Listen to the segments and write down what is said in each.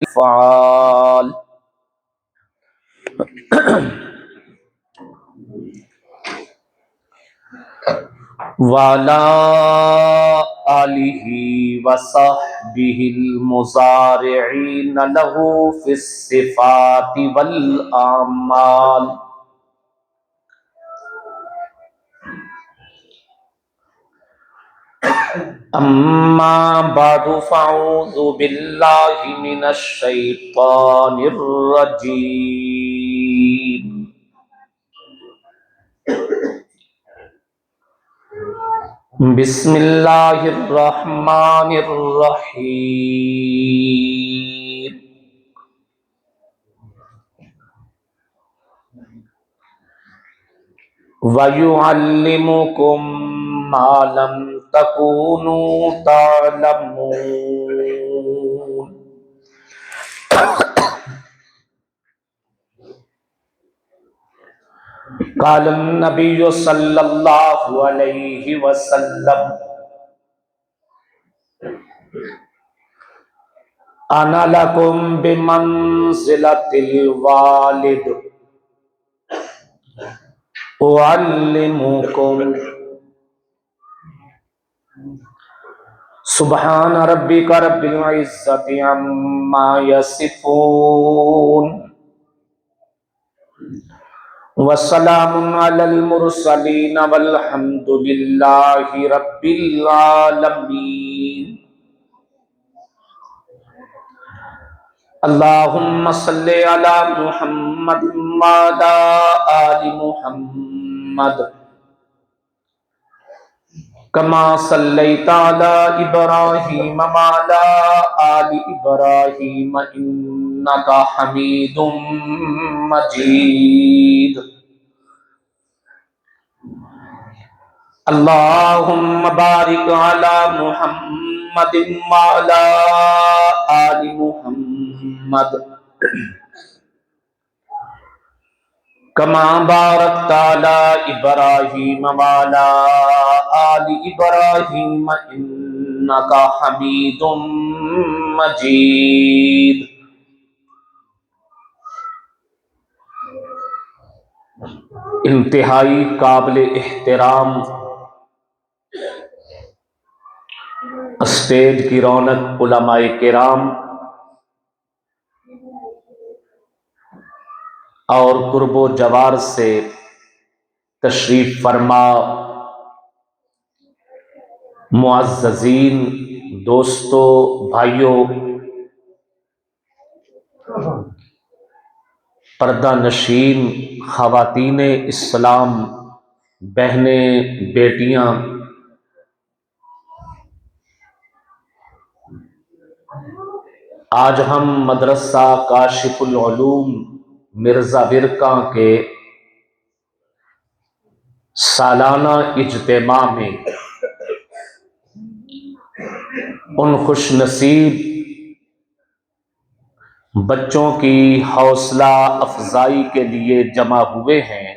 فعال وعلى آلہ وصحبہ المزارعین له فی الصفات والآمال. اما بعد فاعوذ باللہ من الشیطان الرجیم. بسم اللہ الرحمن الرحیم. وَيُعَلِّمُكُم مَّا لَمْ تَكُونُوا تَعْلَمُونَ. قال النبي صلى الله عليه وسلم: أنا لكم بمنزلة الوالد أعلمكم. سبحان ربك رب العزة عما يصفون وسلام على المرسلين والحمد لله رب العالمين. اللهم صل على محمد وعلى آل محمد كما صليت على إبراهيم وعلى آل إبراهيم إنك حميد مجيد. اللهم بارك على محمد وعلى آل محمد كما باركت على إبراهيم وعلى آل إبراهيم إنك حميد مجيد. انتہائی قابل احترام اسٹیج کی رونق علماء کرام اور قرب و جوار سے تشریف فرما معززین، دوستو، بھائیوں، پردہ نشین خواتین اسلام، بہنیں، بیٹیاں، آج ہم مدرسہ کاشف العلوم مرزا ورکاں کے سالانہ اجتماع میں ان خوش نصیب بچوں کی حوصلہ افزائی کے لیے جمع ہوئے ہیں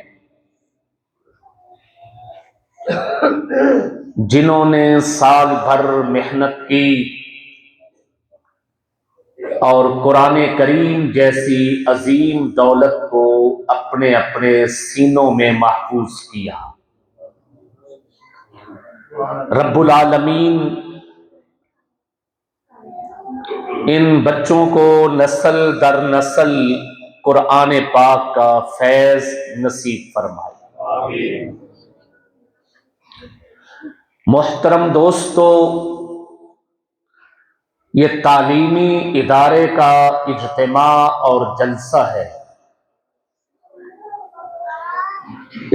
جنہوں نے سال بھر محنت کی اور قرآن کریم جیسی عظیم دولت کو اپنے اپنے سینوں میں محفوظ کیا. رب العالمین ان بچوں کو نسل در نسل قرآن پاک کا فیض نصیب فرمائے. محترم دوستو، یہ تعلیمی ادارے کا اجتماع اور جلسہ ہے،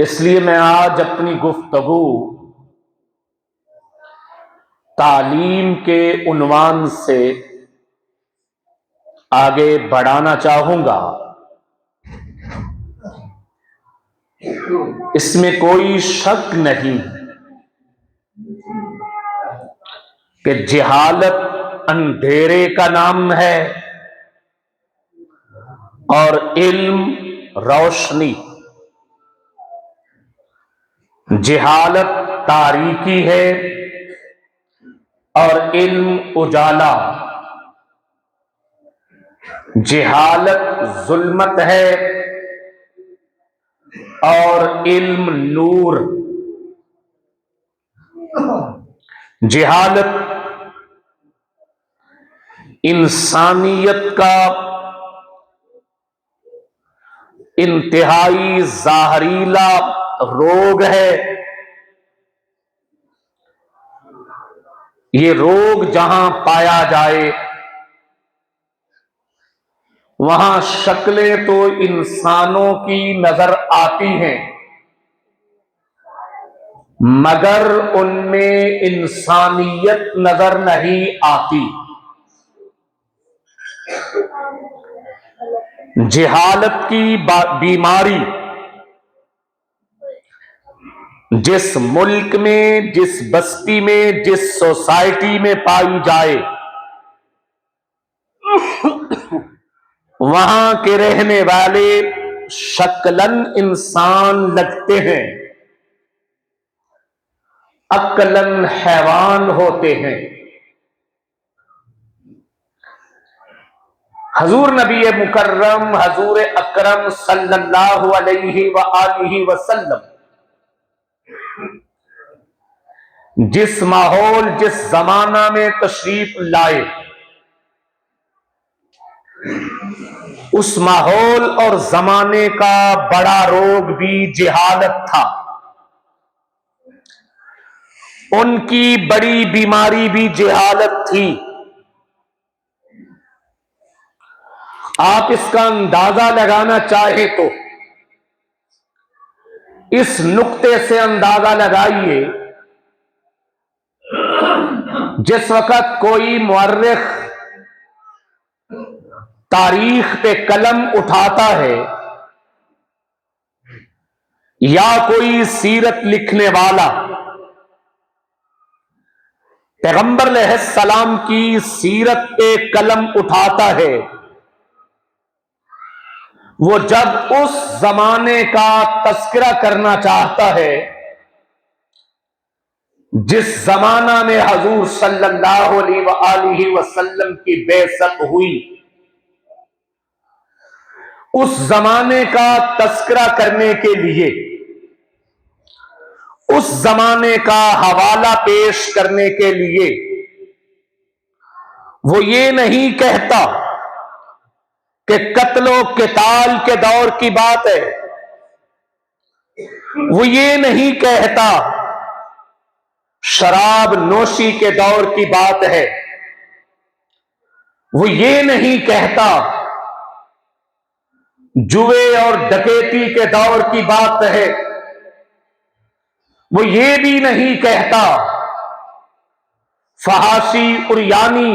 اس لیے میں آج اپنی گفتگو تعلیم کے عنوان سے آگے بڑھانا چاہوں گا. اس میں کوئی شک نہیں کہ جہالت اندھیرے کا نام ہے اور علم روشنی. جہالت تاریکی ہے اور علم اجالا. جہالت ظلمت ہے اور علم نور۔ جہالت انسانیت کا انتہائی زہریلا روگ ہے۔ یہ روگ جہاں پایا جائے وہاں شکلیں تو انسانوں کی نظر آتی ہیں مگر ان میں انسانیت نظر نہیں آتی۔ جہالت کی بیماری جس ملک میں، جس بستی میں، جس سوسائٹی میں پائی جائے وہاں کے رہنے والے شکلاً انسان لگتے ہیں، عقلاً حیوان ہوتے ہیں۔ حضور نبی مکرم حضور اکرم صلی اللہ علیہ وآلہ وسلم جس ماحول، جس زمانہ میں تشریف لائے اس ماحول اور زمانے کا بڑا روگ بھی جہالت تھا، ان کی بڑی بیماری بھی جہالت تھی۔ آپ اس کا اندازہ لگانا چاہیں تو اس نقطے سے اندازہ لگائیے، جس وقت کوئی مورخ تاریخ پہ قلم اٹھاتا ہے یا کوئی سیرت لکھنے والا پیغمبر علیہ السلام کی سیرت پہ قلم اٹھاتا ہے، وہ جب اس زمانے کا تذکرہ کرنا چاہتا ہے جس زمانہ میں حضور صلی اللہ علیہ وآلہ وسلم کی بعثت ہوئی، اس زمانے کا تذکرہ کرنے کے لیے، اس زمانے کا حوالہ پیش کرنے کے لیے وہ یہ نہیں کہتا کہ قتل و قتال کے دور کی بات ہے، وہ یہ نہیں کہتا شراب نوشی کے دور کی بات ہے، وہ یہ نہیں کہتا جوے اور ڈکیتی کے دور کی بات ہے، وہ یہ بھی نہیں کہتا فحاشی، عریانی،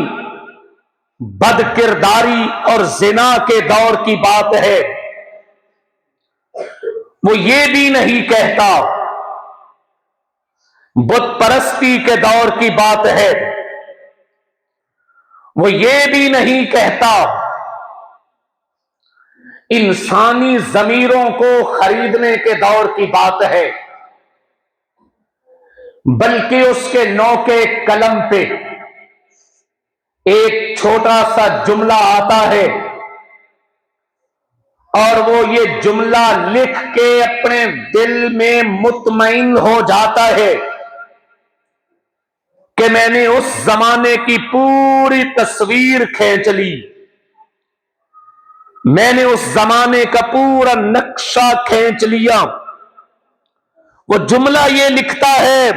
بد کرداری اور زنا کے دور کی بات ہے، وہ یہ بھی نہیں کہتا بت پرستی کے دور کی بات ہے، وہ یہ بھی نہیں کہتا انسانی ضمیروں کو خریدنے کے دور کی بات ہے، بلکہ اس کے نوکے قلم پہ ایک چھوٹا سا جملہ آتا ہے اور وہ یہ جملہ لکھ کے اپنے دل میں مطمئن ہو جاتا ہے کہ میں نے اس زمانے کی پوری تصویر کھینچ لی، میں نے اس زمانے کا پورا نقشہ کھینچ لیا۔ وہ جملہ یہ لکھتا ہے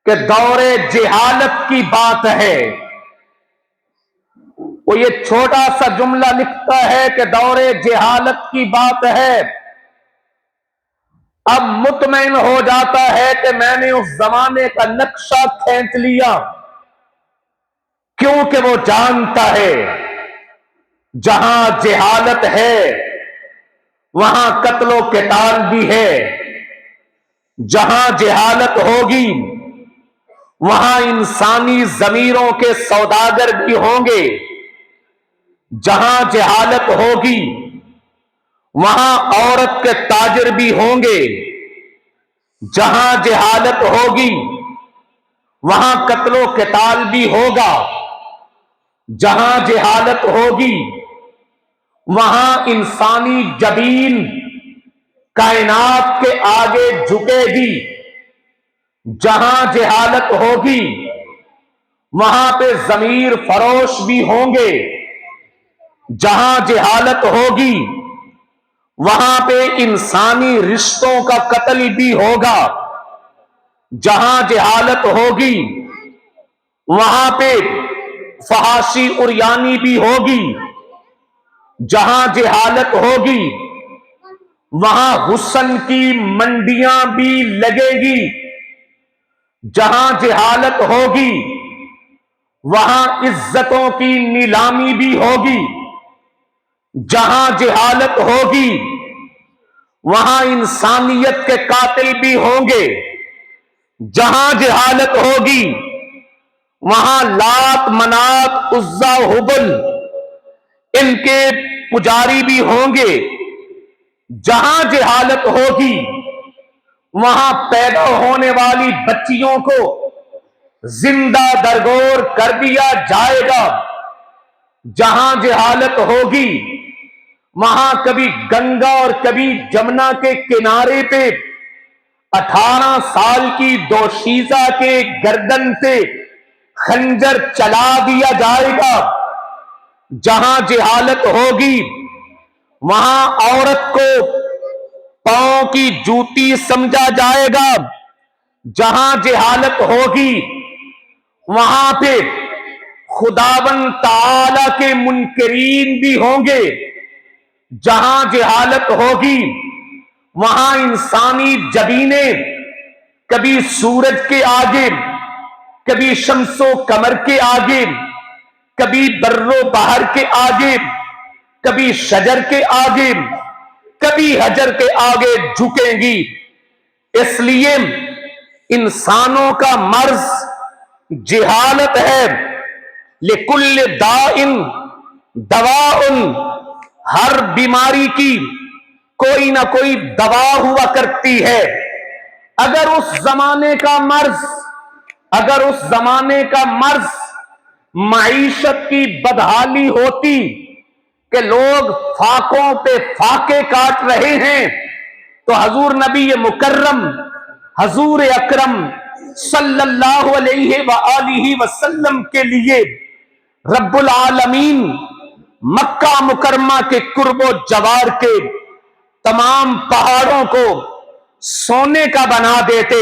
کہ دور جہالت کی بات ہے، وہ یہ چھوٹا سا جملہ لکھتا ہے کہ دور جہالت کی بات ہے، اب مطمئن ہو جاتا ہے کہ میں نے اس زمانے کا نقشہ کھینچ لیا، کیونکہ وہ جانتا ہے جہاں جہالت ہے وہاں قتل و قتال بھی ہے، جہاں جہالت ہوگی وہاں انسانی ضمیروں کے سوداگر بھی ہوں گے، جہاں جہالت ہوگی وہاں عورت کے تاجر بھی ہوں گے، جہاں جہالت ہوگی وہاں قتل و قتال بھی ہوگا، جہاں جہالت ہوگی وہاں انسانی جبین کائنات کے آگے جھکے گی. جہاں جہالت ہوگی وہاں پہ ضمیر فروش بھی ہوں گے. جہاں جہالت ہوگی وہاں پہ انسانی رشتوں کا قتل بھی ہوگا. جہاں جہالت ہوگی وہاں پہ فحاشی عریانی بھی ہوگی. جہاں جہالت ہوگی وہاں حسن کی منڈیاں بھی لگے گی. جہاں جہالت ہوگی وہاں عزتوں کی نیلامی بھی ہوگی. جہاں جہالت ہوگی وہاں انسانیت کے قاتل بھی ہوں گے. جہاں جہالت ہوگی وہاں لات منات عزا ہبل ان کے پجاری بھی ہوں گے. جہاں جہالت ہوگی وہاں پیدا ہونے والی بچیوں کو زندہ درگور کر دیا جائے گا. جہاں جہالت ہوگی وہاں کبھی گنگا اور کبھی جمنا کے کنارے پہ 18 سال کی دوشیزہ کے گردن پہ خنجر چلا دیا جائے گا. جہاں جہالت ہوگی وہاں عورت کو پاؤں کی جوتی سمجھا جائے گا. جہاں جہالت ہوگی وہاں پہ خداوند تعالی کے منکرین بھی ہوں گے. جہاں جہالت ہوگی وہاں انسانی جبینیں کبھی سورج کے آگے، کبھی شمس و قمر کے آگے، کبھی بر و بحر کے آگے، کبھی شجر کے آگے، کبھی حجر کے آگے جھکیں گی. اس لیے انسانوں کا مرض جہالت ہے. لکل داء دواء، ہر بیماری کی کوئی نہ کوئی دوا ہوا کرتی ہے. اگر اس زمانے کا مرض معیشت کی بدحالی ہوتی کہ لوگ فاقوں پہ فاقے کاٹ رہے ہیں تو حضور نبی مکرم حضور اکرم صلی اللہ علیہ وآلہ وسلم کے لیے رب العالمین مکہ مکرمہ کے قرب و جوار کے تمام پہاڑوں کو سونے کا بنا دیتے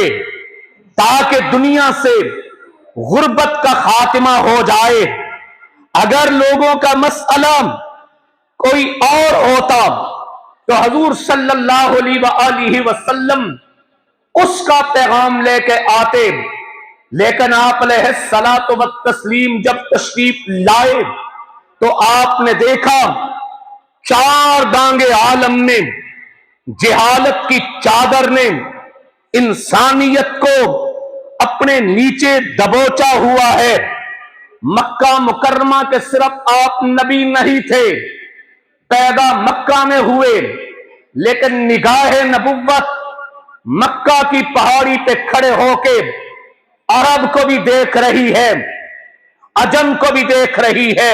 تاکہ دنیا سے غربت کا خاتمہ ہو جائے. اگر لوگوں کا مسئلہ کوئی اور ہوتا تو حضور صلی اللہ علیہ وآلہ وسلم اس کا پیغام لے کے آتے. لیکن آپ علیہ الصلاۃ والتسلیم جب تشریف لائے تو آپ نے دیکھا 4 دانگے عالم میں جہالت کی چادر نے انسانیت کو اپنے نیچے دبوچا ہوا ہے. مکہ مکرمہ کے صرف آپ نبی نہیں تھے، پیدا مکہ میں ہوئے، لیکن نگاہ نبوت مکہ کی پہاڑی پہ کھڑے ہو کے عرب کو بھی دیکھ رہی ہے، عجم کو بھی دیکھ رہی ہے.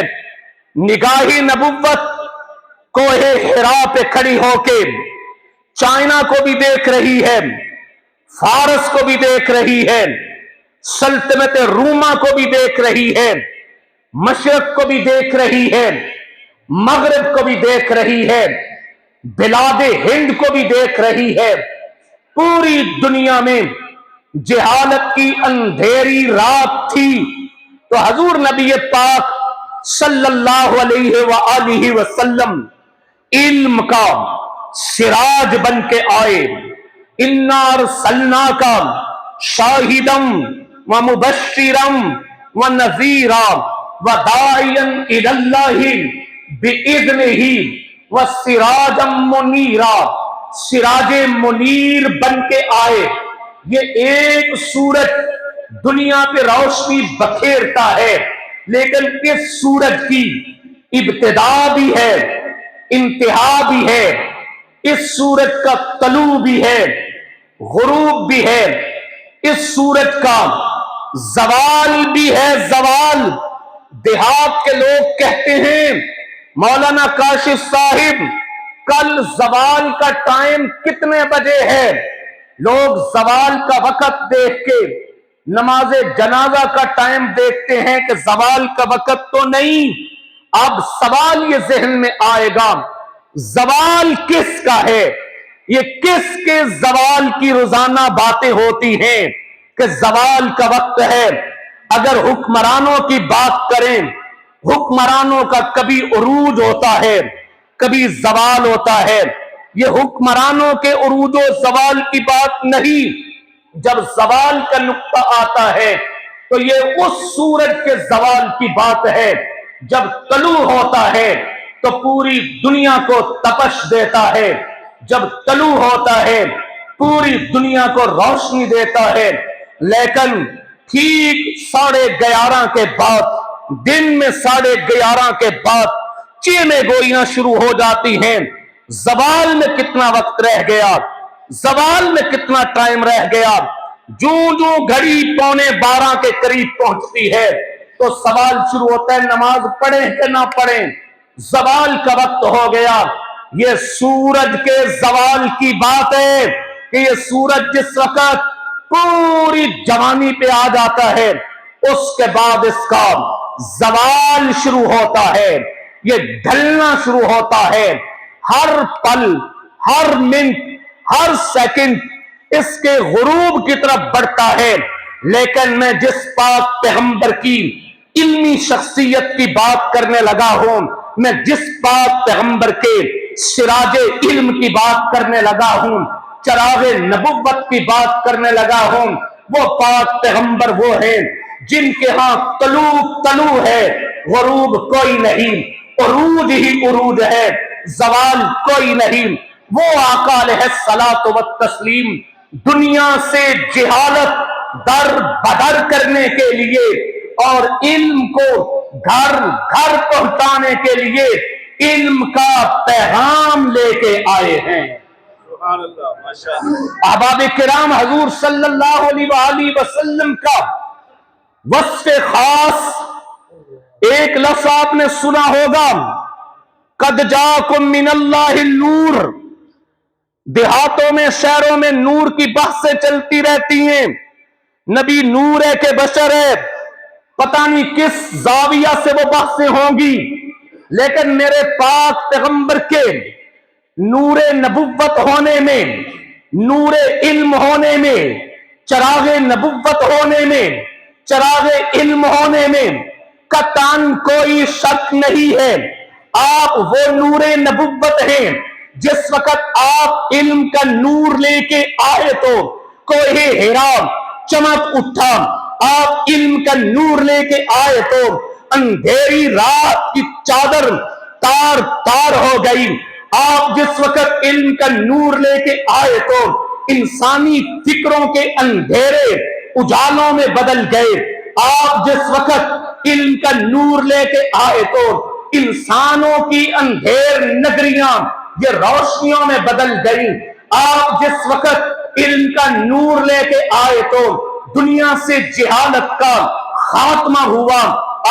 نگاہ نبوت کوہ حرا پہ کھڑی ہو کے چائنا کو بھی دیکھ رہی ہے، فارس کو بھی دیکھ رہی ہے، سلطنت روما کو بھی دیکھ رہی ہے، مشرق کو بھی دیکھ رہی ہے، مغرب کو بھی دیکھ رہی ہے، بلاد ہند کو بھی دیکھ رہی ہے. پوری دنیا میں جہالت کی اندھیری رات تھی تو حضور نبی پاک صلی اللہ علیہ وآلہ وسلم علم کا سراج بن کے آئے. انا ارسلناک شاہدا ومبشرا ونذیرا وداعیا الی اللہ باذنہ وسراجا منیرا. سراج منیر بن کے آئے. یہ ایک سورج دنیا پہ روشنی بکھیرتا ہے، لیکن اس سورج کی ابتدا بھی ہے، انتہا بھی ہے. اس سورج کا طلوع بھی ہے، غروب بھی ہے. اس سورج کا زوال بھی ہے، زوال. دیہات کے لوگ کہتے ہیں مولانا کاشف صاحب کل زوال کا ٹائم کتنے بجے ہے؟ لوگ زوال کا وقت دیکھ کے نماز جنازہ کا ٹائم دیکھتے ہیں کہ زوال کا وقت تو نہیں. اب سوال یہ ذہن میں آئے گا زوال کس کا ہے؟ یہ کس کے زوال کی روزانہ باتیں ہوتی ہیں کہ زوال کا وقت ہے؟ اگر حکمرانوں کی بات کریں، حکمرانوں کا کبھی عروج ہوتا ہے کبھی زوال ہوتا ہے. یہ حکمرانوں کے عروج و زوال کی بات نہیں. جب زوال کا نقطہ آتا ہے تو یہ اس سورج کے زوال کی بات ہے. جب طلوع ہوتا ہے تو پوری دنیا کو تپش دیتا ہے. جب طلوع ہوتا ہے پوری دنیا کو روشنی دیتا ہے. لیکن ٹھیک 11:30 کے بعد، دن میں 11:30 کے بعد چیمیں گوئیاں شروع ہو جاتی ہیں. زوال میں کتنا وقت رہ گیا؟ زوال میں کتنا ٹائم رہ گیا؟ جو گھڑی 11:45 کے قریب پہنچتی ہے تو سوال شروع ہوتا ہے نماز پڑھیں کہ نہ پڑھیں؟ زوال کا وقت ہو گیا. یہ سورج کے زوال کی بات ہے کہ یہ سورج جس وقت پوری جوانی پہ آ جاتا ہے اس کے بعد اس کا زوال شروع ہوتا ہے. یہ ڈھلنا شروع ہوتا ہے. ہر پل، ہر منٹ، ہر سیکنڈ اس کے غروب کی طرف بڑھتا ہے. لیکن میں جس پاک پیغمبر کی علمی شخصیت کی بات کرنے لگا ہوں، میں جس پاک پیغمبر کے سراج علم کی بات کرنے لگا ہوں، چراغ نبوت کی بات کرنے لگا ہوں، وہ پاک پیغمبر وہ ہیں جن کے ہاں طلوع ہے، غروب کوئی نہیں، عروج ہی عروج ہے، زوال کوئی نہیں. وہ آقا علیہ الصلاۃ والتسلیم دنیا سے جہالت در بدر کرنے کے لیے اور علم کو گھر گھر پہنچانے کے لیے علم کا پیغام لے کے آئے ہیں. احباب کرام، حضور صلی اللہ علیہ وآلہ وسلم کا وصف خاص ایک لفظ آپ نے سنا ہوگا، قد جاکم من اللہ النور. دیہاتوں میں، شہروں میں نور کی بحثیں چلتی رہتی ہیں. نبی نور ہے کہ بشر ہے، پتہ نہیں کس زاویہ سے وہ بحثیں ہوں گی، لیکن میرے پاک پیغمبر کے نور نبوت ہونے میں، نور علم ہونے میں، چراغ نبوت ہونے میں، چراغ علم ہونے میں قطعاً کوئی شک نہیں ہے. آپ وہ نور نبوت ہیں. جس وقت آپ علم کا نور لے کے آئے تو کوہ ہرا چمک اٹھا. آپ علم کا نور لے کے آئے تو اندھیری رات کی چادر تار تار ہو گئی. آپ جس وقت علم کا نور لے کے آئے تو انسانی فکروں کے اندھیرے اجالوں میں بدل گئے. آپ جس وقت علم کا نور لے کے آئے تو انسانوں کی اندھیر نگریاں یہ روشنیوں میں بدل گئی. آپ جس وقت علم کا نور لے کے آئے تو دنیا سے جہالت کا خاتمہ ہوا.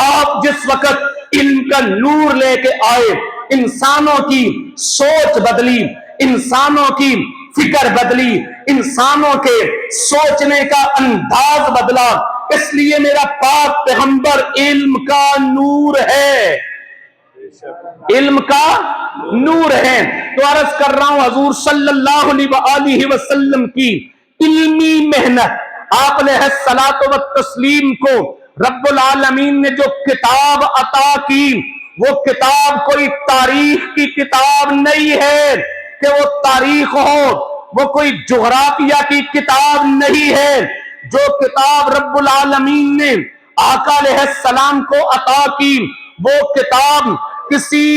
آپ جس وقت علم کا نور لے کے آئے انسانوں کی سوچ بدلی، انسانوں کی فکر بدلی، انسانوں کے سوچنے کا انداز بدلا. اس لیے میرا پاک پیغمبر علم کا نور ہے، علم کا نور ہے. تو عرض کر رہا ہوں حضور صلی اللہ علیہ وآلہ وسلم کی علمی محنت، آپ علیہ الصلاۃ والتسلیم کو رب العالمین نے جو کتاب عطا کی، وہ کتاب کوئی تاریخ کی کتاب نہیں ہے کہ وہ تاریخ ہو، وہ کوئی جغرافیہ کی کتاب نہیں ہے. جو کتاب رب العالمین نے آقا علیہ السلام کو عطا کی وہ کتاب کسی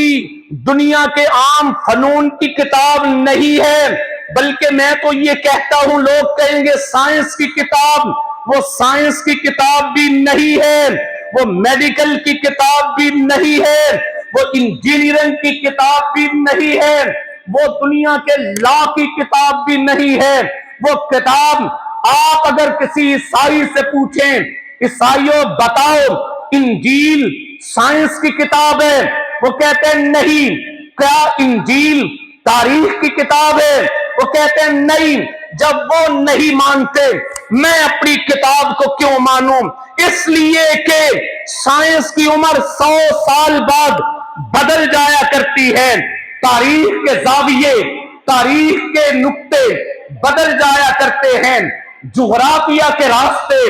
دنیا کے عام فنون کی کتاب نہیں ہے، بلکہ میں تو یہ کہتا ہوں، لوگ کہیں گے سائنس کی کتاب، وہ سائنس کی کتاب بھی نہیں ہے، وہ میڈیکل کی کتاب بھی نہیں ہے، وہ انجینئرنگ کی کتاب بھی نہیں ہے، وہ دنیا کے لا کی کتاب بھی نہیں ہے. وہ کتاب آپ اگر کسی عیسائی سے پوچھیں، عیسائیوں بتاؤ انجیل سائنس کی کتاب ہے؟ وہ کہتے ہیں نہیں۔ کیا انجیل تاریخ کی کتاب ہے؟ وہ کہتے ہیں نہیں۔ جب وہ نہیں مانتے میں اپنی کتاب کو کیوں مانوں؟ اس لیے کہ سائنس کی عمر 100 سال بعد بدل جایا کرتی ہے، تاریخ کے زاویے، تاریخ کے نقطے بدل جایا کرتے ہیں، جغرافیہ کے راستے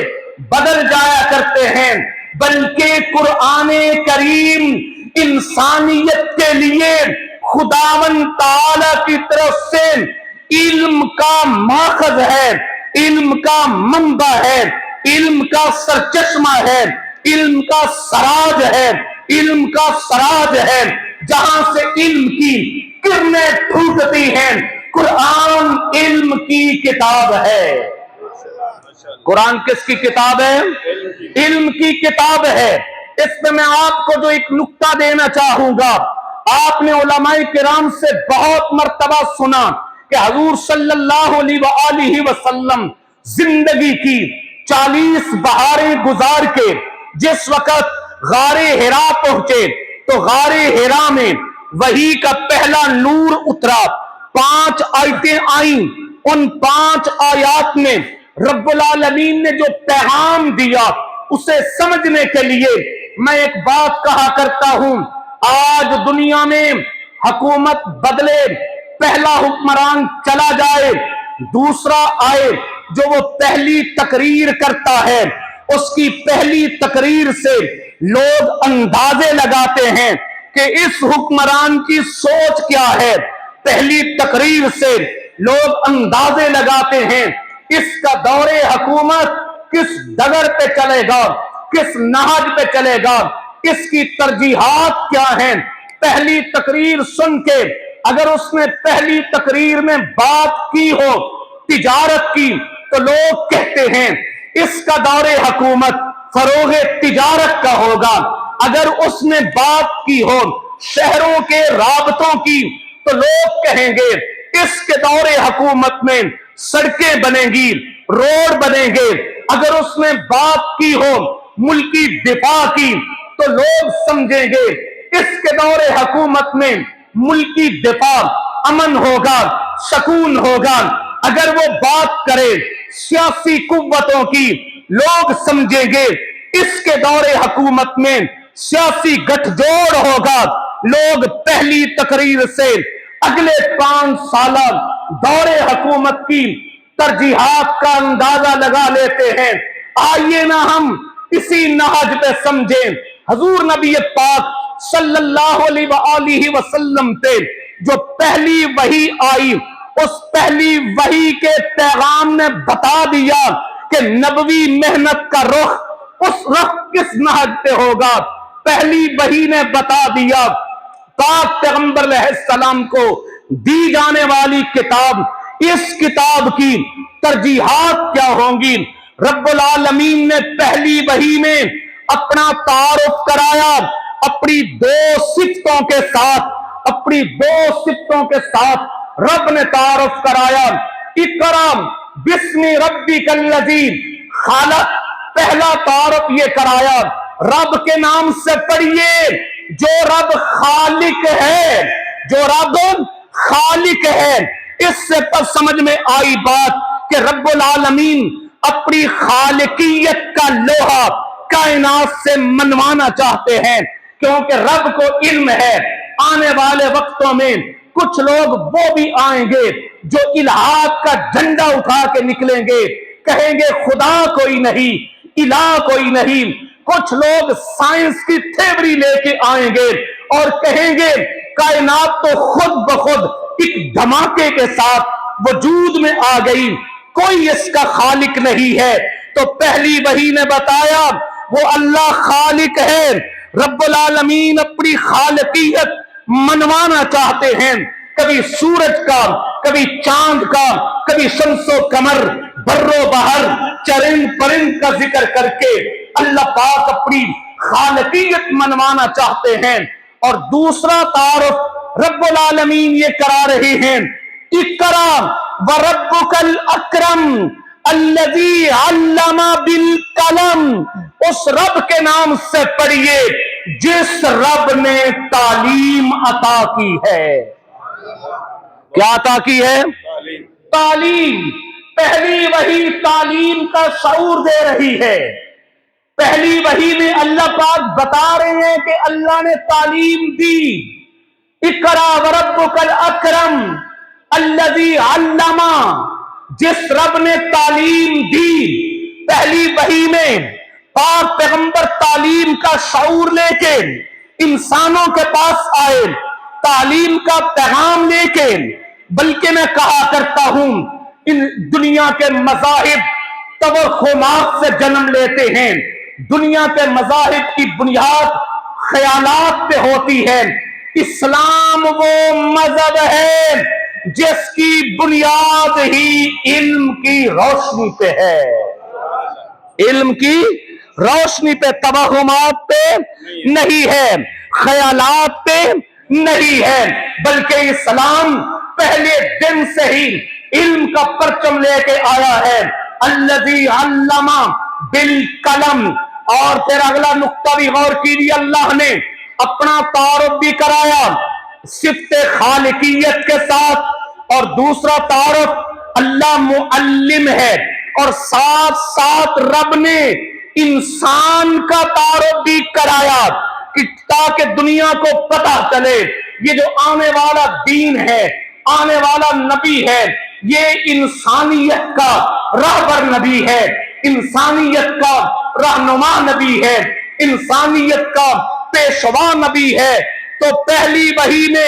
بدل جایا کرتے ہیں، بلکہ قرآن کریم انسانیت کے لیے خداوند تعالی کی طرف سے علم کا ماخذ ہے، علم کا منبع ہے، علم کا سرچشمہ ہے، علم کا سراج ہے، علم کا سراج ہے، جہاں سے علم کی کرنیں پھوٹتی ہیں۔ قرآن علم کی کتاب ہے۔ قرآن کس کی کتاب ہے؟ علم کی کتاب ہے۔ اس میں آپ کو جو ایک نقطہ دینا چاہوں گا، آپ نے علماء کرام سے بہت مرتبہ سنا کہ حضور صلی اللہ علیہ وآلہ وسلم زندگی کی 40 بہاریں گزار کے جس وقت غار حرا پہنچے تو غار حرا میں وحی کا پہلا نور اترا، 5 آیتیں آئیں۔ ان 5 آیات میں رب العالمین نے جو پیغام دیا اسے سمجھنے کے لیے میں ایک بات کہا کرتا ہوں، آج دنیا میں حکومت بدلے، پہلا حکمران چلا جائے، دوسرا آئے، جو وہ پہلی تقریر کرتا ہے اس کی پہلی تقریر سے لوگ اندازے لگاتے ہیں کہ اس حکمران کی سوچ کیا ہے۔ پہلی تقریر سے لوگ اندازے لگاتے ہیں اس کا دور حکومت کس ڈگر پہ چلے گا، کس نہج پہ چلے گا، اس کی ترجیحات کیا ہیں۔ پہلی تقریر سن کے اگر اس نے پہلی تقریر میں بات کی ہو تجارت کی تو لوگ کہتے ہیں اس کا دور حکومت فروغ تجارت کا ہوگا۔ اگر اس نے بات کی ہو شہروں کے رابطوں کی تو لوگ کہیں گے اس کے دور حکومت میں سڑکیں بنیں گی، روڈ بنیں گے۔ اگر اس نے بات کی ہو ملکی دفاع کی تو لوگ سمجھیں گے اس کے دور حکومت میں ملکی دفاع، امن ہوگا، سکون ہوگا۔ اگر وہ بات کرے سیاسی قوتوں کی لوگ سمجھیں گے اس کے دور حکومت میں سیاسی گٹھ جوڑ ہوگا۔ لوگ پہلی تقریر سے اگلے 5 سالہ دور حکومت کی ترجیحات کا اندازہ لگا لیتے ہیں۔ آئیے نہ ہم اسی نہج پہ سمجھیں۔ حضور نبی پاک صلی اللہ علیہ وآلہ وسلم پہ جو پہلی وحی آئی اس پہلی وحی کے پیغام نے بتا دیا کہ نبوی محنت کا رخ اس رخ کس نہج پہ ہوگا۔ پہلی وحی نے بتا دیا پاک پیغمبر علیہ السلام کو دی جانے والی کتاب، اس کتاب کی ترجیحات کیا ہوں گی۔ رب العالمین نے پہلی وحی میں اپنا تعارف کرایا اپنی 2 صفتوں کے ساتھ، اپنی 2 صفتوں کے ساتھ رب نے تعارف کرایا۔ اقرا بسم ربک الذی خلق، پہلا تعارف یہ کرایا رب کے نام سے پڑھیے جو رب خالق ہے، جو رب خالق ہے۔ اس سے پر سمجھ میں آئی بات کہ رب العالمین اپنی خالقیت کا لوہا کائنات سے منوانا چاہتے ہیں، کیونکہ رب کو علم ہے آنے والے وقتوں میں کچھ لوگ وہ بھی آئیں گے جو الہات کا جھنڈا اٹھا کے نکلیں گے، کہیں گے خدا کوئی نہیں، الہ کوئی نہیں۔ کچھ لوگ سائنس کی تھیوری لے کے آئیں گے اور کہیں گے کائنات تو خود بخود ایک دھماکے کے ساتھ وجود میں آ گئی، کوئی اس کا خالق نہیں ہے۔ تو پہلی وحی نے بتایا وہ اللہ خالق ہے۔ رب العالمین اپنی خالقیت منوانا چاہتے ہیں، کبھی سورج کا، کبھی چاند کا، کبھی شمس و قمر، بر و بحر، چرند پرند کا ذکر کر کے اللہ پاک اپنی خالقیت منوانا چاہتے ہیں۔ اور دوسرا تعارف رب العالمین یہ کرا رہے ہیں، اقرا وربک الاکرم الذی علم بالقلم، اس رب کے نام سے پڑھیے جس رب نے تعلیم عطا کی ہے. کیا عطا کی ہے؟ تعلیم. پہلی وحی تعلیم کا شعور دے رہی ہے. پہلی وحی میں اللہ پاک بتا رہے ہیں کہ اللہ نے تعلیم دی. اقرا وربک الاکرم الذی علم. جس رب نے تعلیم دی، پہلی وحی میں پاک پیغمبر تعلیم کا شعور لے کے انسانوں کے پاس آئے، تعلیم کا پیغام لے کے. بلکہ میں کہا کرتا ہوں ان دنیا کے مذاہب توہمات سے جنم لیتے ہیں. دنیا کے مذاہب کی بنیاد خیالات پہ ہوتی ہے. اسلام وہ مذہب ہے جس کی بنیاد ہی علم کی روشنی پہ ہے. علم کی روشنی پہ، توہمات پہ نہیں ہے، خیالات پہ نہیں ہے. بلکہ اسلام پہلے دن سے ہی علم کا پرچم لے کے آیا ہے. الذی علم بالقلم. اور پھر اگلا نقطہ بھی غور کیجیے، اللہ نے اپنا تعارف بھی کرایا صفت خالقیت کے ساتھ، اور دوسرا تعارف اللہ معلم ہے، اور ساتھ ساتھ رب نے انسان کا تعارف بھی کرایا کہ تاکہ دنیا کو پتہ چلے یہ جو آنے والا دین ہے، آنے والا نبی ہے، یہ انسانیت کا راہبر نبی ہے، انسانیت کا رہنما نبی ہے، انسانیت کا پیشوا نبی ہے. تو پہلی وحی نے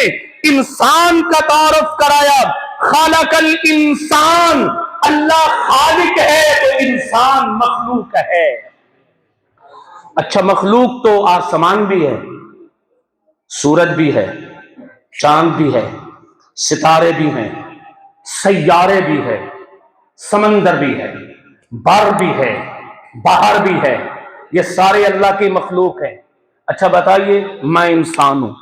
انسان کا تعارف کرایا. خالق الانسان. اللہ خالق ہے تو انسان مخلوق ہے. اچھا، مخلوق تو آسمان بھی ہے، سورج بھی ہے، چاند بھی ہے، ستارے بھی ہیں، سیارے بھی ہے، سمندر بھی ہے، بر بھی ہے، باہر بھی ہے. یہ سارے اللہ کی مخلوق ہیں. اچھا بتائیے، میں انسان ہوں،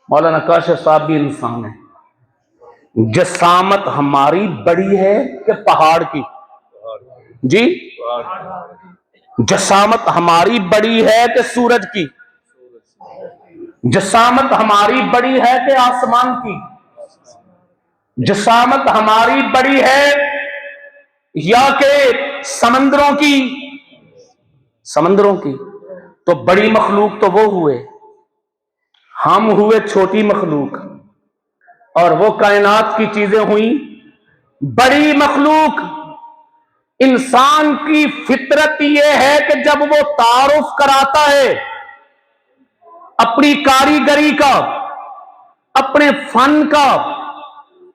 مولانا کاشف صاحب بھی انسان ہیں. جسامت ہماری بڑی ہے کہ پہاڑ کی؟ جی، جسامت ہماری بڑی ہے کہ سورج کی؟ جسامت ہماری بڑی ہے کہ آسمان کی؟ جسامت ہماری بڑی ہے یا کہ سمندروں کی؟ سمندروں کی. تو بڑی مخلوق تو وہ ہوئے، ہم ہوئے چھوٹی مخلوق، اور وہ کائنات کی چیزیں ہوئیں بڑی مخلوق. انسان کی فطرت یہ ہے کہ جب وہ تعارف کراتا ہے اپنی کاریگری کا، اپنے فن کا،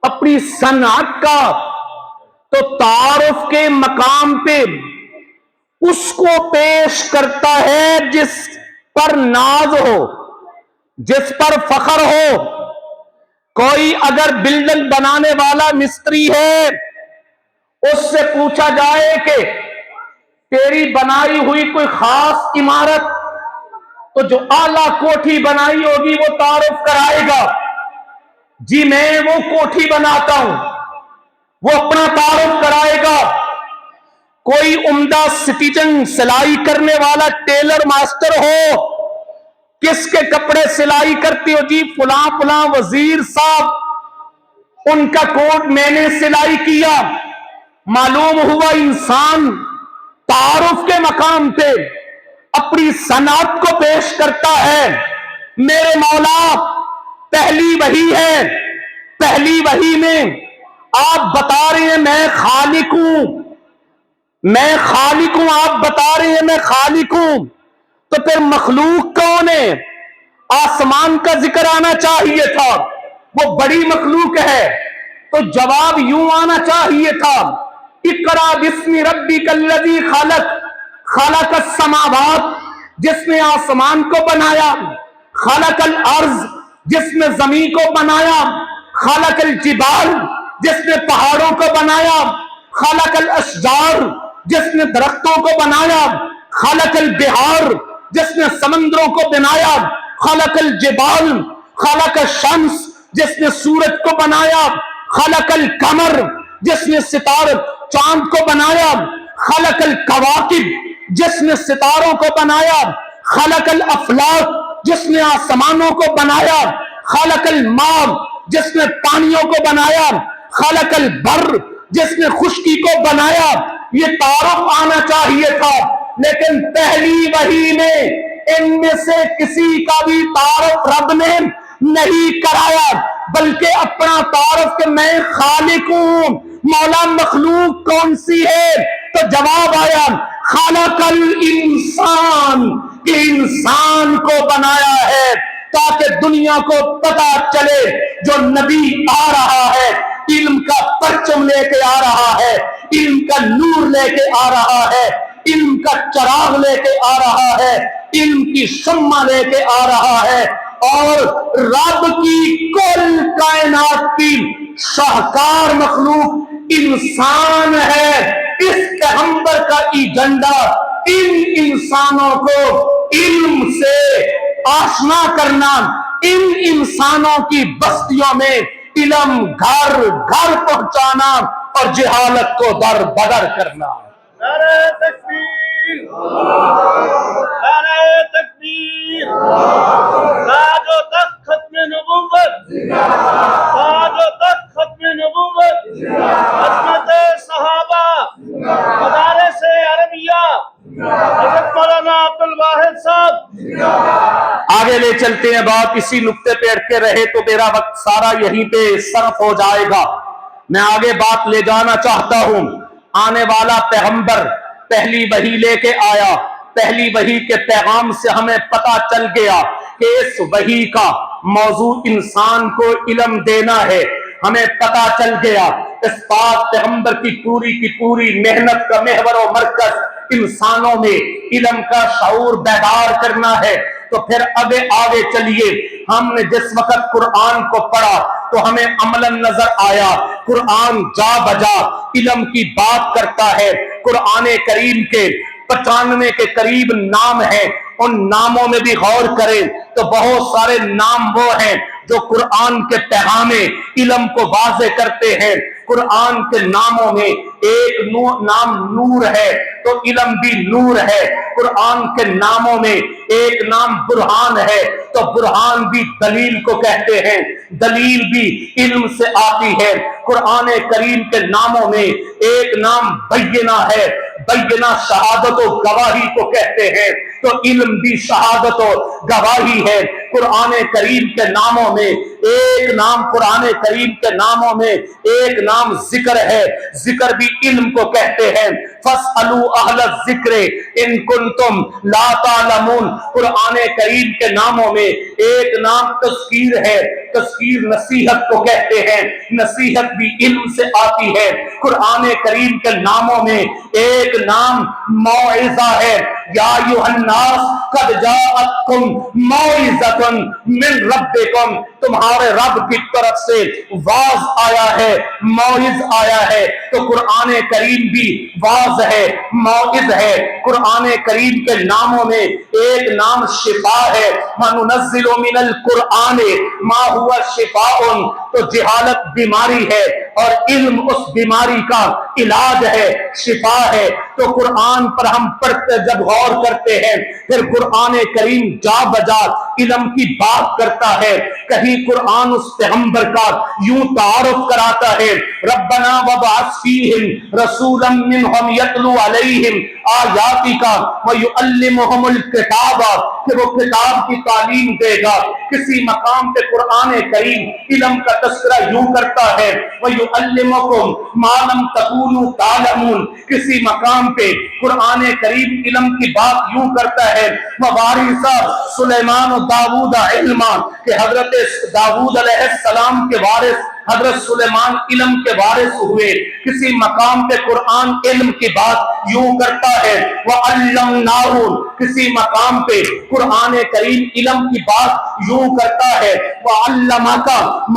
اپنی صنعت کا، تو تعارف کے مقام پہ اس کو پیش کرتا ہے جس پر ناز ہو، جس پر فخر ہو. کوئی اگر بلڈنگ بنانے والا مستری ہے، اس سے پوچھا جائے کہ تیری بنائی ہوئی کوئی خاص عمارت، تو جو اعلیٰ کوٹھی بنائی ہوگی وہ تعارف کرائے گا، جی میں وہ کوٹھی بناتا ہوں، وہ اپنا تعارف کرائے گا. کوئی عمدہ سٹیزن سلائی کرنے والا ٹیلر ماسٹر ہو، کس کے کپڑے سلائی کرتے ہو؟ جی فلاں فلاں وزیر صاحب، ان کا کوٹ میں نے سلائی کیا. معلوم ہوا انسان تعارف کے مقام پہ اپنی صنعت کو پیش کرتا ہے. میرے مولا پہلی وحی ہے، پہلی وحی میں آپ بتا رہے ہیں میں خالق ہوں، میں خالق ہوں، آپ بتا رہے ہیں میں خالق ہوں، تو پھر مخلوق کون ہے؟ آسمان کا ذکر آنا چاہیے تھا، وہ بڑی مخلوق ہے. تو جواب یوں آنا چاہیے تھا، اقرا بسم ربک الذی خلق. خلق السماوات، جس نے آسمان کو بنایا، خلق الارض، جس نے زمین کو بنایا، خلق الجبال، جس نے پہاڑوں کو بنایا، خلق الاشجار، جس نے درختوں کو بنایا، خلق البحار، جس نے سمندروں کو بنایا، خلق الجبال، خلق الشمس، جس نے سورج کو بنایا، خلق القمر، جس نے ستارے چاند کو بنایا، خلق الکواکب، جس نے ستاروں کو بنایا، خلق الافلاک جس نے آسمانوں کو بنایا، خلق الماء جس نے پانیوں کو بنایا، خلق البر جس نے خشکی کو بنایا. یہ تعارف آنا چاہیے تھا، لیکن پہلی وحی میں ان میں سے کسی کا بھی تعارف رب نے نہیں کرایا، بلکہ اپنا تعارف کہ میں خالق ہوں. مولا مخلوق کون سی ہے؟ تو جواب آیا خلق الانسان، کہ انسان کو بنایا ہے تاکہ دنیا کو پتا چلے جو نبی آ رہا ہے علم کا پرچم لے کے آ رہا ہے، علم کا نور لے کے آ رہا ہے، علم کا چراغ لے کے آ رہا ہے، علم کی شمع لے کے آ رہا ہے، اور رب کی کل کائنات کی شاہکار مخلوق انسان ہے. اس پیغمبر کا ایجنڈا ان انسانوں کو علم سے آشنا کرنا، ان انسانوں کی بستیوں میں علم گھر گھر پہنچانا اور جہالت کو در بدر کرنا. نعرہ تکبیر، نعرہ تکبیر، تاج و تخت ختم نبوت، تاج و تخت ختم نبوت، عظمت صحابہ، مدارس عربیہ، حضرت مولانا عبد الواحد صاحب. آگے لے چلتے ہیں بات، اسی نقطے پہ اٹکے رہے تو میرا وقت سارا یہیں پہ صرف ہو جائے گا. میں آگے بات لے جانا چاہتا ہوں. آنے والا پیغمبر پہلی وحی لے کے آیا، پہلی وحی کے پیغام سے ہمیں پتا چل گیا کہ اس وحی کا موضوع انسان کو علم دینا ہے. ہمیں پتا چل گیا اس پاک پیغمبر کی پوری محنت کا محور و مرکز انسانوں میں علم کا شعور بیدار کرنا ہے. تو پھر آگے چلیے. ہم نے جس وقت قرآن کو پڑھا تو ہمیں عملاً نظر آیا قرآن جا بجا علم کی بات کرتا ہے. قرآن کریم کے 95 کے قریب نام ہیں. ان ناموں میں بھی غور کریں تو بہت سارے نام وہ ہیں جو قرآن کے پیغام علم کو واضح کرتے ہیں. قرآن کے ناموں میں ایک نام نور ہے تو علم بھی نور ہے. قرآن کے ناموں میں ایک نام برہان ہے تو برہان بھی دلیل کو کہتے ہیں، دلیل بھی علم سے آتی ہے. قرآن کریم کے ناموں میں ایک نام بینہ ہے، بینہ شہادت و گواہی کو کہتے ہیں تو علم بھی شہادت و گواہی ہے. قرآن کریم کے ناموں میں ایک نام، قرآن کریم کے ناموں میں ایک نام ذکر ہے، ذکر بھی علم کو کہتے ہیں. فَاسْأَلُوا أَهْلَ الذِّكْرِ إِن كُنتُمْ لَا تَعْلَمُونَ. قرآن کریم کے ناموں میں ایک نام تذکیر ہے، تذکیر نصیحت کو کہتے ہیں، نصیحت بھی علم سے آتی ہے. قرآن کریم کے ناموں میں ایک نام موعظہ ہے. یا ایھا الناس قد جاءتکم موعظۃ من ربکم، تمہارے رب کی طرف سے واعظ آیا ہے، موعظ آیا ہے. تو قرآن کریم بھی واعظ ہے، موعظ ہے. قرآن کریم کے ناموں میں ایک نام شفا ہے. وَنُنَزِّلُ مِنَ الْقُرْآنِ مَا هُوَ شِفَاءٌ، تو جہالت بیماری ہے اور علم اس بیماری کا علاج ہے، شفا ہے. تو قرآن پر ہم پڑھتے جب غور کرتے ہیں پھر قرآن کریم جا بجا علم کی بات کرتا ہے. کہیں قرآن اس پیغمبر کا یوں تعارف کراتا ہے ربنا وابعث فیہم رسولا منہم یتلو علیہم آیاتک ویعلمہم الکتاب، کہ وہ کتاب کی تعلیم دے گا. کسی مقام پہ قرآن کریم علم کا تذکرہ یوں کرتا ہے وَيُعَلِّمُكُمْ مَا لَمْ تَكُونُوا تَعْلَمُونَ. کسی مقام پہ قرآن کریم علم کی بات یوں کرتا ہے وَوَارِثَ سُلَيْمَانُ داؤد علما، کہ حضرت داؤد علیہ السلام کے وارث حضرت سلیمان علم کے وارث ہوئے. کسی مقام پہ قرآن علم کی بات یوں کرتا ہے وَعَلَّمْنَاهُ، کسی مقام پہ قرآن کریم علم کی بات یوں کرتا ہے وَعَلَّمَكَ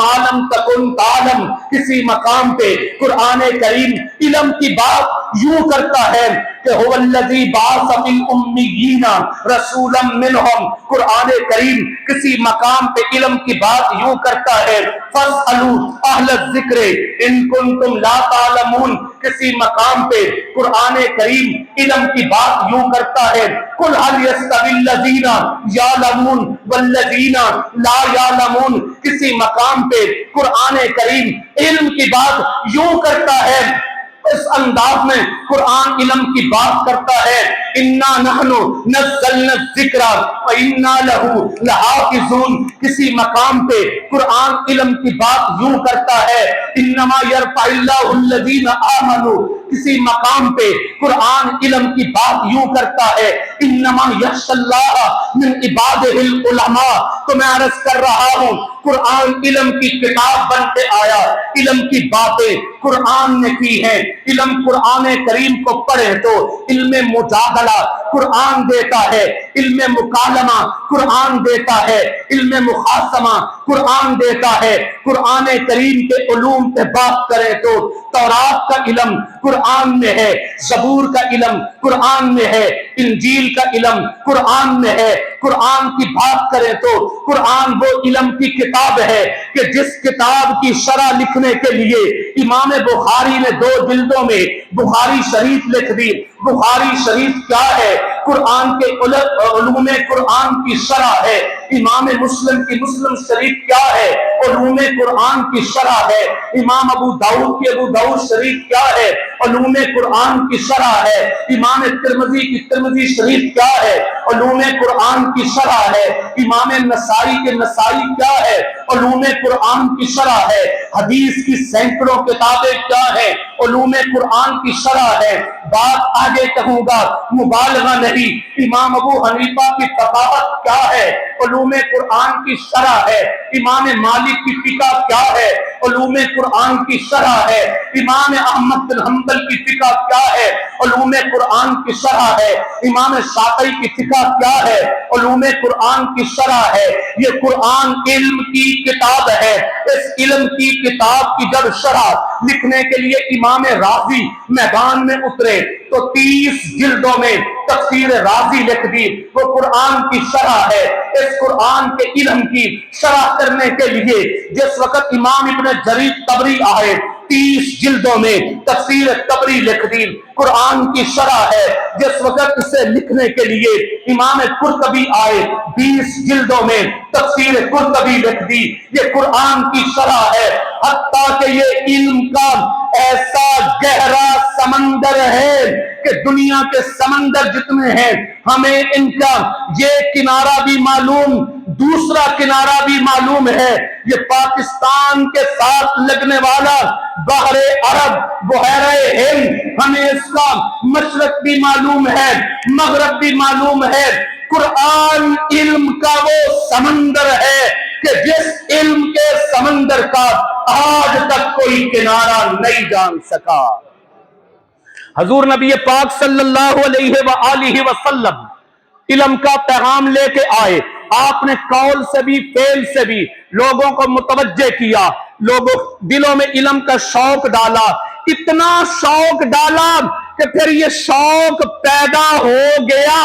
مَا لَمْ تَكُنْ تَعْلَمُ، کسی مقام پہ قرآن کریم علم کی بات یوں کرتا ہے کہ هو الذی بعث فی الامیین رسولا منہم. قرآن کریم کسی مقام پہ علم کی بات یوں کرتا ہے فاسألوا اہل الذکر ان کنتم لا تعلمون. کسی مقام پہ قرآن کریم علم کی بات یوں کرتا ہے قل هل یستوی الذین یعلمون والذین لا یعلمون. کسی مقام پہ قرآن کریم علم کی بات یوں کرتا ہے اس انداز میں قرآن علم کی بات کرتا ہے انا نحن نزلنا الذکر وانا لہ لحافظون. کسی مقام پہ قرآن علم کی بات یوں کرتا ہے انما یرفع اللہ الذین آمنوا. کسی مقام پہ قرآن علم کی بات یوں کرتا ہے انما یخشی اللہ من عبادہ العلماء. تو میں عرض کر رہا ہوں قرآن علم کی کتاب بن کے آیا. علم کی باتیں قرآن نے کی ہیں. علم قرآن کریم کو پڑھے تو علم مجادلہ قرآن دیتا ہے, علم مکالمہ قرآن دیتا ہے, علم مخاصمہ قرآن دیتا ہے. قرآن کریم کے علوم پہ بات کرے تو تورات کا علم قرآن میں ہے, زبور کا علم قرآن میں ہے, انجیل کا علم قرآن میں ہے. قرآن کی بات کریں تو قرآن وہ علم کی کتاب ہے کہ جس کتاب کی شرح لکھنے کے لیے امام بخاری نے 2 جلدوں میں بخاری شریف لکھ دی. بخاری شریف کیا ہے؟ قرآن کے علوم قرآن کی شرح ہے. امام مسلم کی مسلم شریف کیا ہے؟ علوم قرآن کی شرح ہے. امام ابو داؤد کی ابو داؤد شریف کیا ہے؟ علوم قرآن کی شرح ہے. امام ترمذی کی ترمذی شریف کیا ہے؟ علوم قرآن کی شرح ہے. امام نسائی کے نسائی کیا ہے؟ علوم قرآن کی شرح ہے. حدیث کی سینکڑوں کتابیں کیا ہے؟ علوم قرآن کی شرح ہے. بات آگے کہوں گا, مبالغہ نہیں. امام ابو حنیفہ کی فقاہت کیا ہے؟ علوم قرآن کی شرح ہے. امام مالک کی فقہ کیا ہے؟ علوم قرآن کی شرح ہے. امام احمد بن حنبل کی فقہ کیا ہے؟ علوم قرآن کی شرح ہے. امام شافعی کی فقہ کیا ہے؟ علوم قرآن کی شرح ہے. یہ قرآن علم کی کتاب ہے. اس علم کی کتاب کی جب شرح لکھنے کے لیے امام رازی میدان میں اترے تو 30 جلدوں میں تفسیر رازی لکھ دی. وہ قرآن کی شرح ہے. اس قرآن کے علم کی شرح کرنے کے لیے جس وقت امام ابن جریر طبری آئے 30 جلدوں میں تفسیر طبری لکھ دی. قرآن کی شرح ہے. جس وقت اسے لکھنے کے لیے امام قرطبی آئے 20 جلدوں میں تفسیر قرطبی لکھ دی. یہ قرآن کی شرح ہے. حتیٰ کہ یہ علم کا ایسا گہرا سمندر ہے کہ دنیا کے سمندر جتنے ہیں ہمیں ان کا یہ کنارہ بھی معلوم, دوسرا کنارہ بھی معلوم ہے. یہ پاکستان کے ساتھ لگنے والا بحر عرب, بحیرہ ہند, ہمیں اس کا مشرق بھی معلوم ہے, مغرب بھی معلوم ہے. قرآن علم کا وہ سمندر ہے کہ جس علم کے سمندر کا آج تک کوئی کنارہ نہیں جان سکا. حضور نبی پاک صلی اللہ علیہ وآلہ وسلم علم کا پیغام لے کے آئے. آپ نے قول سے بھی فعل سے بھی لوگوں کو متوجہ کیا, لوگوں دلوں میں علم کا شوق ڈالا. اتنا شوق ڈالا کہ پھر یہ شوق پیدا ہو گیا.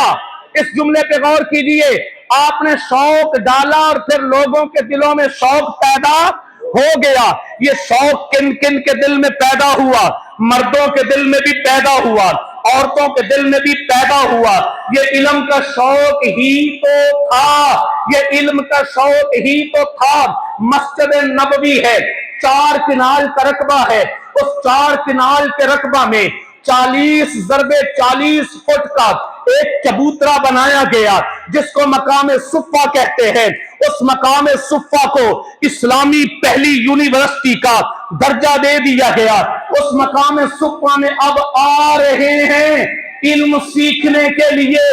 اس جملے پہ غور کیجئے, آپ نے شوق ڈالا اور پھر لوگوں کے دلوں میں شوق پیدا ہو گیا. یہ شوق کن کن کے دل میں پیدا ہوا؟ مردوں کے دل میں بھی پیدا ہوا, عورتوں کے دل میں بھی پیدا ہوا. یہ علم کا شوق ہی تو تھا, یہ علم کا شوق ہی تو تھا. مسجد نبوی ہے, 4 کنال کا رقبہ ہے. اس 4 کنال کے رقبہ میں 40 ضرب 40 فٹ کا ایک چبوترا بنایا گیا جس کو مقام صفا کہتے ہیں. اس مقام صفا کو اسلامی پہلی یونیورسٹی کا درجہ دے دیا گیا. اس مقام صفا میں اب آ رہے ہیں علم سیکھنے کے لیے,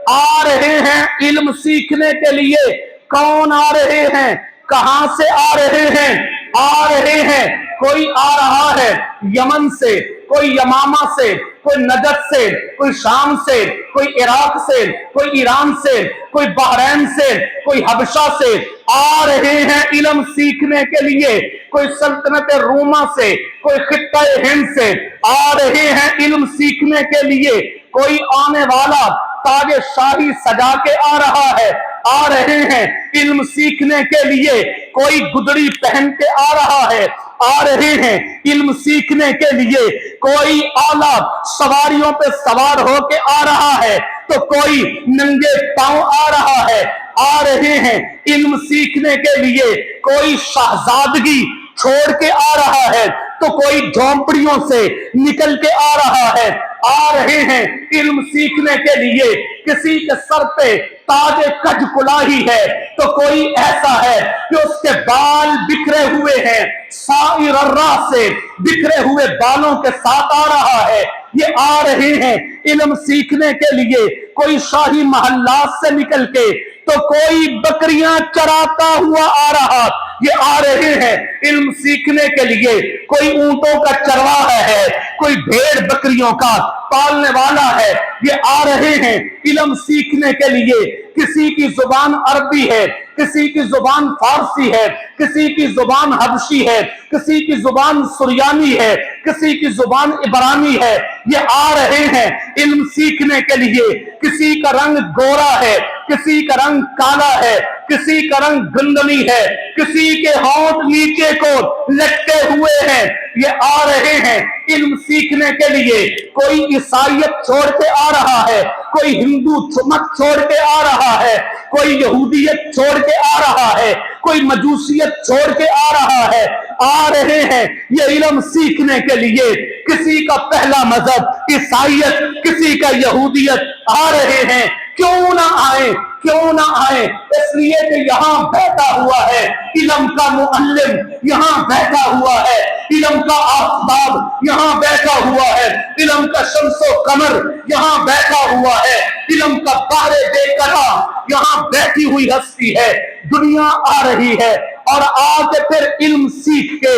آ رہے ہیں علم سیکھنے کے لیے. کون آ رہے ہیں؟ کہاں سے آ رہے ہیں؟ آ رہے ہیں, کوئی آ رہا ہے یمن سے, کوئی یمامہ سے, کوئی نجد سے, کوئی شام سے, کوئی عراق سے, کوئی ایران سے, کوئی بحرین سے, کوئی حبشہ سے. آ رہے ہیں علم سیکھنے کے لیے. کوئی سلطنت روما سے, کوئی خطہ ہند سے آ رہے ہیں علم سیکھنے کے لیے. کوئی آنے والا تاج شاہی سجا کے آ رہا ہے، آ رہے ہیں علم سیکھنے کے لیے، کوئی گدڑی پہن کے آ رہا ہے، آ رہے ہیں علم سیکھنے کے لیے، کوئی اعلیٰ سواریوں پہ سوار ہو کے آ رہا ہے تو کوئی ننگے پاؤں آ رہا ہے، آ رہے ہیں علم سیکھنے کے لیے، کوئی شہزادگی چھوڑ کے آ رہا ہے تو کوئی جھونپڑیوں سے نکل کے آ رہا ہے، آ رہے ہیں علم سیکھنے کے لیے، کسی کے سر پہ تاج کج کلاہی ہے تو کوئی ایسا ہے کہ اس کے بال بکھرے ہوئے ہیں، سائر الراس سے بکھرے ہوئے بالوں کے ساتھ آ رہا ہے، یہ آ رہے ہیں علم سیکھنے کے لیے، کوئی شاہی محلات سے نکل کے تو کوئی بکریاں چراتا ہوا آ رہا، یہ آ رہے ہیں علم سیکھنے کے لیے، کوئی اونٹوں کا چرواہا ہے، کوئی بھیڑ بکریوں کا پالنے والا ہے، یہ آ رہے ہیں علم سیکھنے کے لیے، کسی کی زبان عربی ہے، کسی کی زبان فارسی ہے، کسی کی زبان حبشی ہے، کسی کی زبان سریانی ہے، کسی کی زبان عبرانی ہے، یہ آ رہے ہیں علم سیکھنے کے لیے، کسی کا رنگ گورا ہے، کسی کا رنگ کالا ہے، کسی کا رنگ گندمی ہے، کسی کے ہونٹ نیچے کو لٹکے ہوئے ہیں، یہ آ رہے ہیں علم سیکھنے کے لیے، کوئی عیسائیت چھوڑ کے آ رہا ہے، کوئی ہندو مت چھوڑ کے آ رہا ہے، کوئی یہودیت چھوڑ کے آ رہا ہے، کوئی مجوسیت چھوڑ کے آ رہا ہے، آ رہے ہیں یہ علم سیکھنے کے لیے، کسی کا پہلا مذہب عیسائیت، کسی کا یہودیت، آ رہے ہیں، کیوں نہ آئیں، کیوں نہ آئیں، اس لیے کہ یہاں بیٹھا ہوا ہے علم کا معلم، یہاں بیٹھا ہوا ہے علم کا آفتاب، یہاں بیٹھا ہوا ہے علم کا شمس و قمر، یہاں بیٹھا ہوا ہے علم کا بحر بے قرا، یہاں بیٹھی ہوئی ہستی ہے، دنیا آ رہی ہے اور آ کے پھر علم سیکھ کے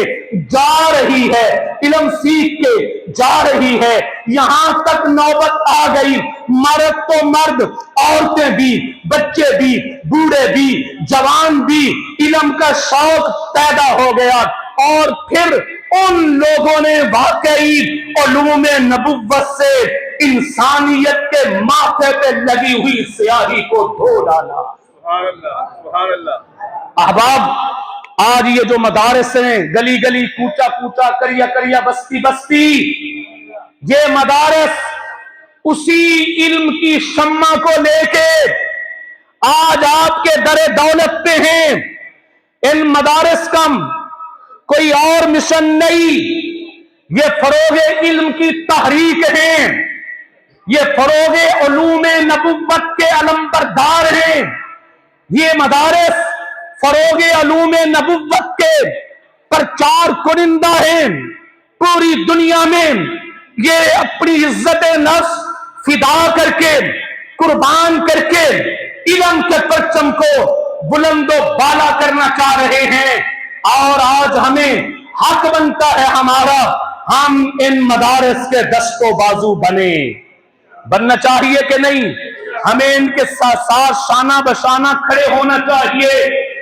جا رہی ہے، علم سیکھ کے جا رہی ہے، یہاں تک نوبت آ گئی، مرد تو مرد، عورتیں بھی، بچے بھی، بوڑھے بھی، جوان بھی، علم کا شوق پیدا ہو گیا، اور پھر ان لوگوں نے واقعی علوم نبوت سے انسانیت کے ماتھے پہ لگی ہوئی سیاہی کو دھو ڈالا۔ سبحان اللہ، سبحان اللہ۔ احباب، آج یہ جو مدارس ہیں، گلی گلی، کوچا کوچا، کریا کریا، بستی بستی، یہ مدارس اسی علم کی شمع کو لے کے آج آپ کے در دولت پہ ہیں۔ ان مدارس کا کوئی اور مشن نہیں، یہ فروغ علم کی تحریک ہیں، یہ فروغ علوم نبوت کے علمبردار ہیں، یہ مدارس فروغ علوم نبوت کے پرچار کنندہ ہیں، پوری دنیا میں یہ اپنی عزت نفس فدا کر کے، قربان کر کے علم کے پرچم کو بلند و بالا کرنا چاہ رہے ہیں، اور آج ہمیں حق بنتا ہے ہمارا، ہم ان مدارس کے دست و بازو بنے، بننا چاہیے کہ نہیں؟ ہمیں ان کے ساتھ ساتھ شانہ بشانہ کھڑے ہونا چاہیے،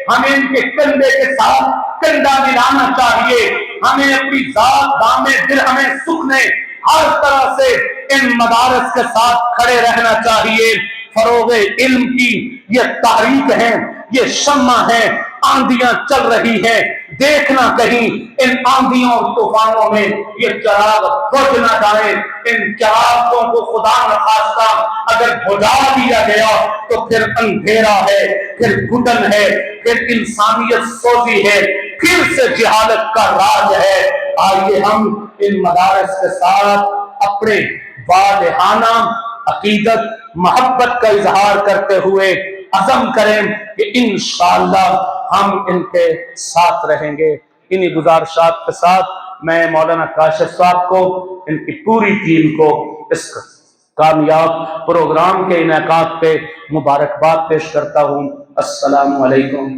ہمیں ان کے کندھے کے ساتھ کندھا ملانا چاہیے، ہمیں اپنی ذات دامے درہمیں سکھنے ہر طرح سے ان مدارس کے ساتھ کھڑے رہنا چاہیے۔ فروغ علم کی یہ تحریک ہے، یہ شمع ہے، آندیاں چل رہی ہیں، دیکھنا کہیں ان آندھیوں اور طوفانوں میں یہ چراغ بجھ نہ جائے، ان چراغوں کو خدا نخواستہ اگر بجھا دیا گیا تو پھر اندھیرا ہے، پھر گھٹن ہے، پھر انسانیت سوزی ہے، پھر سے جہالت کا راج ہے۔ آئیے ہم ان مدارس کے ساتھ اپنے والہانہ عقیدت محبت کا اظہار کرتے ہوئے عزم کریں کہ انشاءاللہ ہم ان کے ساتھ رہیں گے۔ انہی گزارشات کے ساتھ میں مولانا کاشف صاحب کو، ان کی پوری ٹیم کو اس کامیاب پروگرام کے انعقاد پہ مبارکباد پیش کرتا ہوں۔ السلام علیکم۔